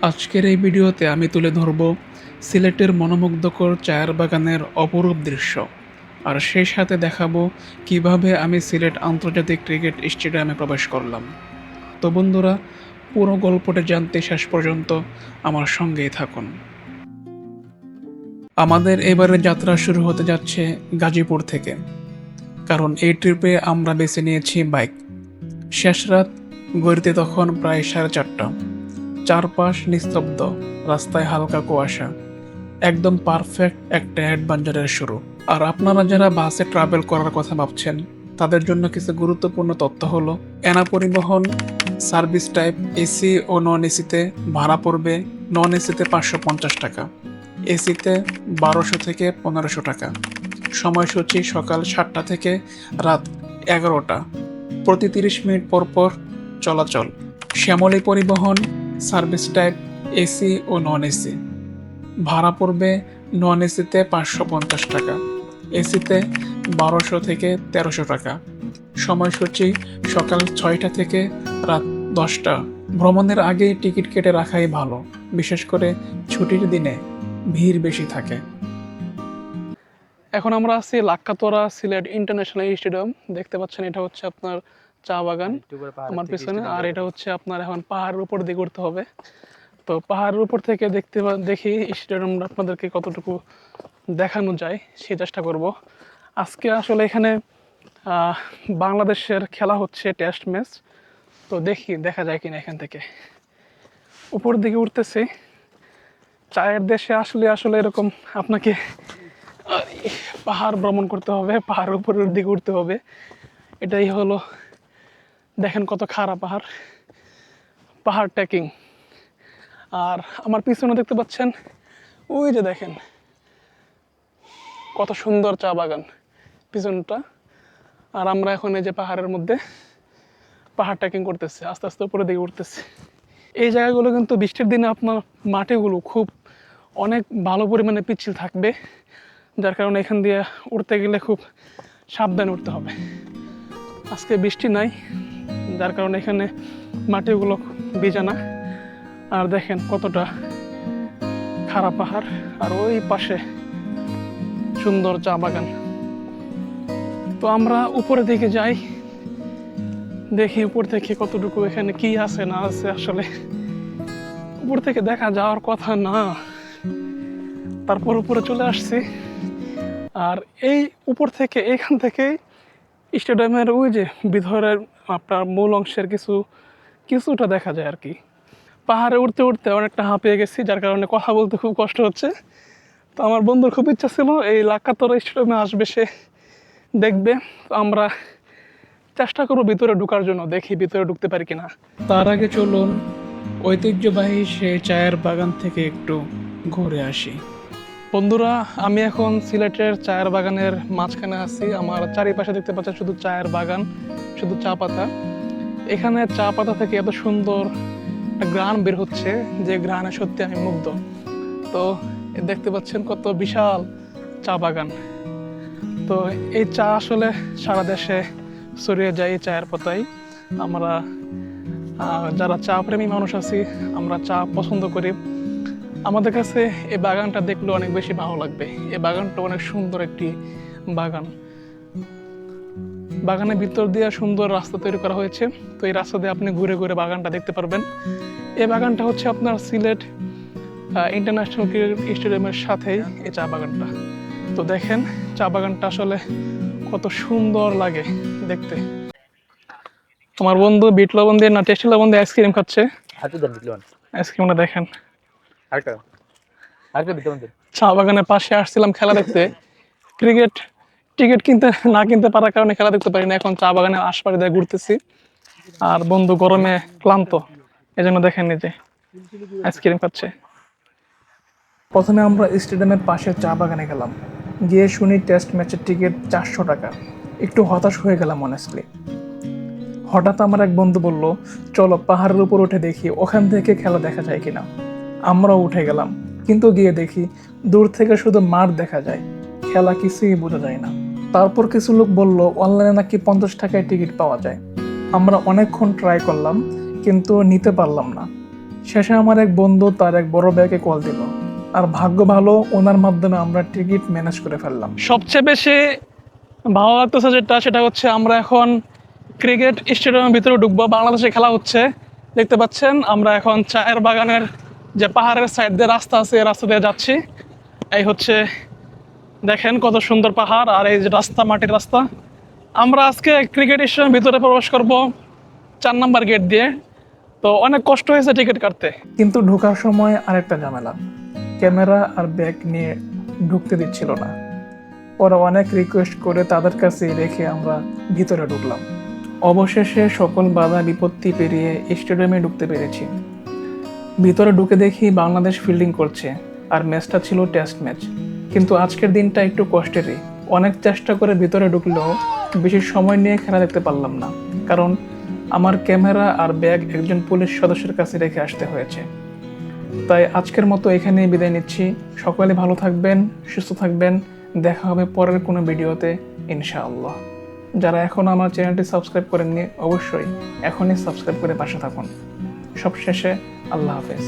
আজকের এই ভিডিওতে আমি তুলে ধরব সিলেটের মনোমুগ্ধকর চায়ের বাগানের অপরূপ দৃশ্য, আর সেই সাথে দেখাবো কিভাবে আমি সিলেট আন্তর্জাতিক ক্রিকেট স্টেডিয়ামে প্রবেশ করলাম। তো বন্ধুরা, পুরো গল্পটা জানতে শেষ পর্যন্ত আমার সঙ্গেই থাকুন। আমাদের এবারের যাত্রা শুরু হতে যাচ্ছে গাজীপুর থেকে, কারণ এই ট্রিপে আমরা বেছে নিয়েছি বাইক। শেষ রাত, গড়িতে তখন প্রায় 4:30। চারপাশ নিস্তব্ধ, রাস্তায় হালকা কুয়াশা। একদম পারফেক্ট একটা অ্যাডভেঞ্চারের শুরু। আর আপনারা যারা বাসে ট্রাভেল করার কথা ভাবছেন, তাদের জন্য কিছু গুরুত্বপূর্ণ তথ্য হলো, এনা পরিবহন সার্ভিস টাইপ এসি ও নন এসিতে ভাড়া পড়বে নন এসিতে 550 টাকা, এসিতে 1200 থেকে 1500 টাকা। সময়সূচি সকাল 7টা থেকে রাত 11টা, প্রতি 30 মিনিট পর পর চলাচল। শ্যামলী পরিবহন সার্ভিস টাইপ এসি ও নন এসি, ভাড়া পড়বে নন এসিতে 550 টাকা, এসিতে 1200 থেকে 1300 টাকা। সময়সূচি সকাল 6টা থেকে রাত 10টা। ভ্রমণের আগে টিকিট কেটে রাখাই ভালো, বিশেষ করে ছুটির দিনে ভিড় বেশি থাকে। এখন আমরা আছি লাক্কাতোরা সিলেট ইন্টারন্যাশনাল স্টেডিয়াম। দেখতে পাচ্ছেন, এটা হচ্ছে আপনার চা বাগান আমার পিছনে, আর এটা হচ্ছে আপনার এখন পাহাড়ের উপর দিকে উঠতে হবে। তো পাহাড়ের উপর থেকে দেখি স্টেডিয়াম আপনাদেরকে কতটুকু দেখানো যায় সেই চেষ্টা করব। আজকে আসলে এখানে বাংলাদেশের খেলা হচ্ছে টেস্ট ম্যাচ, তো দেখা যায় কিনা এখান থেকে। উপর দিকে উঠতেছি। চায়ের দেশে আসলে আসলে এরকম আপনাকে পাহাড় ভ্রমণ করতে হবে, পাহাড়ের উপরের দিকে উঠতে হবে। এটাই হলো, দেখেন কত খারাপ পাহাড় ট্রেকিং। আর আমার পিছনে দেখতে পাচ্ছেন, ওই যে দেখেন কত সুন্দর চা বাগান পিছনটা। আর আমরা এখন এই যে পাহাড়ের মধ্যে পাহাড় ট্রেকিং করতেছি, আস্তে আস্তে উপরে দিকে উঠতেছি। এই জায়গাগুলো কিন্তু বৃষ্টির দিনে আপনার মাটিগুলো খুব অনেক ভালো পরিমাণে পিচ্ছিল থাকবে, যার কারণে এখান দিয়ে উঠতে গেলে খুব সাবধানে উঠতে হবে। আজকে বৃষ্টি নাই, যার কারণে এখানে মাটিগুলো ভিজে না। আর দেখেন কতটা খারাপ পাহাড়, আর ওই পাশে সুন্দর চা বাগান। তো আমরা উপরের দিকে যাই, দেখি উপর থেকে কতটুকু এখানে কি আছে না আছে। আসলে উপর থেকে দেখা যাওয়ার কথা না, তারপর উপরে চলে আসছি। আর এই উপর থেকে, এখান থেকে স্টেডিয়ামের ওই যে ভিতরের আপনার মূল অংশের কিছুটা দেখা যায় আর কি। পাহাড়ে উঠতে উঠতে অনেকটা হাঁপিয়ে গেছি, যার কারণে কথা বলতে খুব কষ্ট হচ্ছে। তো আমার বন্ধুর খুব ইচ্ছা ছিল এই লাক্কাতোরা স্টেডিয়ামে আসবে, সে দেখবে। তো আমরা চেষ্টা করবো ভিতরে ঢোকার জন্য, দেখি ভিতরে ঢুকতে পারি কিনা। তার আগে চলুন ঐতিহ্যবাহী সেই চায়ের বাগান থেকে একটু ঘুরে আসি। বন্ধুরা, আমি এখন সিলেটের চায়ের বাগানের মাঝখানে আছি। আমার চারিপাশে দেখতে পাচ্ছেন শুধু চায়ের বাগান, শুধু চা পাতা। এখানে চা পাতা থেকে এত সুন্দর একটা ঘ্রাণ বের হচ্ছে, যে ঘ্রাণে সত্যি আমি মুগ্ধ। তো দেখতে পাচ্ছেন কত বিশাল চা বাগান। তো এই চা আসলে সারা দেশে ছড়িয়ে যায় এই চায়ের পাতায়। আমরা যারা চা প্রেমী মানুষ আছি, আমরা চা পছন্দ করি। আমাদের কাছে এই বাগানটা দেখলে অনেক বেশি ভালো লাগবে। এই বাগানটা অনেক সুন্দর একটি বাগান। বাগানের ভিতর দিয়ে সুন্দর রাস্তা তৈরি করা হয়েছে। তো এই রাস্তা দিয়ে আপনি ঘুরে ঘুরে বাগানটা দেখতে পারবেন। এই বাগানটা হচ্ছে আপনার সিলেট ইন্টারন্যাশনাল ক্রিকেট স্টেডিয়ামের সাথেই এই চা বাগানটা। তো দেখেন চা বাগানটা আসলে কত সুন্দর লাগে দেখতে। তোমার বন্ধু বিট লবণ দিয়ে না টেস্টি লবণ দিয়ে আইসক্রিম খাচ্ছে। আইসক্রিমটা দেখেন। চা বাগানের পাশে আসছিলাম খেলা দেখতে। টিকিট কিনতে পারার কারণে খেলা দেখতে পারি না। এখন চা বাগানের আশপাশে দিয়ে ঘুরতেছি, আর বন্ধু গরমে ক্লান্ত, এজন্য দেখেন নিজে আইসক্রিম খাচ্ছে। প্রথমে আমরা স্টেডিয়ামের পাশে চা বাগানে গেলাম, গিয়ে শুনি টেস্ট ম্যাচের টিকিট 400 টাকা। একটু হতাশ হয়ে গেলাম অনেস্টলি। হঠাৎ আমার এক বন্ধু বলল, চলো পাহাড়ের উপর উঠে দেখি, ওখান থেকে খেলা দেখা যায় কিনা। আমরাও উঠে গেলাম, কিন্তু গিয়ে দেখি দূর থেকে শুধু মাঠ দেখা যায়, খেলা কিছুই বোঝা যায় না। তারপর কিছু লোক বলল অনলাইনে নাকি 50 টাকায় টিকিট পাওয়া যায়। আমরা অনেকক্ষণ ট্রাই করলাম, কিন্তু নিতে পারলাম না। শেষে আমার এক বন্ধু তার এক বড় ভাইকে কল দিল, আর ভাগ্য ভালো ওনার মাধ্যমে আমরা টিকিট ম্যানেজ করে ফেললাম। সবচেয়ে বেশি ভালো লাগতেছে সেটা হচ্ছে আমরা এখন ক্রিকেট স্টেডিয়ামের ভিতরে ঢুকবো। বাংলাদেশে খেলা হচ্ছে, দেখতে পাচ্ছেন আমরা এখন চায়ের বাগানের যে পাহাড়ের সাইড দিয়ে রাস্তা আছে এই রাস্তা দিয়ে যাচ্ছি। এই হচ্ছে দেখেন কত সুন্দর পাহাড়, আর এই যে রাস্তা মাটির রাস্তা। আমরা আজকে ক্রিকেট স্টেডিয়ামের ভিতরে প্রবেশ করব 4 নম্বর গেট দিয়ে। তো অনেক কষ্ট হয়েছে টিকিট কাটতে। কিন্তু ঢোকার সময় আরেকটা ঝামেলা, ক্যামেরা আর ব্যাগ নিয়ে ঢুকতে দিচ্ছিল না। ওরা অনেক রিকোয়েস্ট করে তাদের কাছে রেখে আমরা ভিতরে ঢুকলাম। অবশেষে সকল বাধা বিপত্তি পেরিয়ে স্টেডিয়ামে ঢুকতে পেরেছি। ভিতরে ঢুকে দেখি বাংলাদেশ ফিল্ডিং করছে, আর ম্যাচটা ছিল টেস্ট ম্যাচ। কিন্তু আজকের দিনটা একটু কষ্টেরই। অনেক চেষ্টা করে ভিতরে ঢুকলেও বেশি সময় নিয়ে খেলা দেখতে পারলাম না, কারণ আমার ক্যামেরা আর ব্যাগ একজন পুলিশ সদস্যের কাছে রেখে আসতে হয়েছে। তাই আজকের মতো এখানেই বিদায় নিচ্ছি। সকলে ভালো থাকবেন, সুস্থ থাকবেন। দেখা হবে পরের কোনো ভিডিওতে ইনশাআল্লাহ। যারা এখনও আমার চ্যানেলটি সাবস্ক্রাইব করেননি অবশ্যই এখনই সাবস্ক্রাইব করে পাশে থাকুন। সবশেষে আল্লাহ হাফেজ।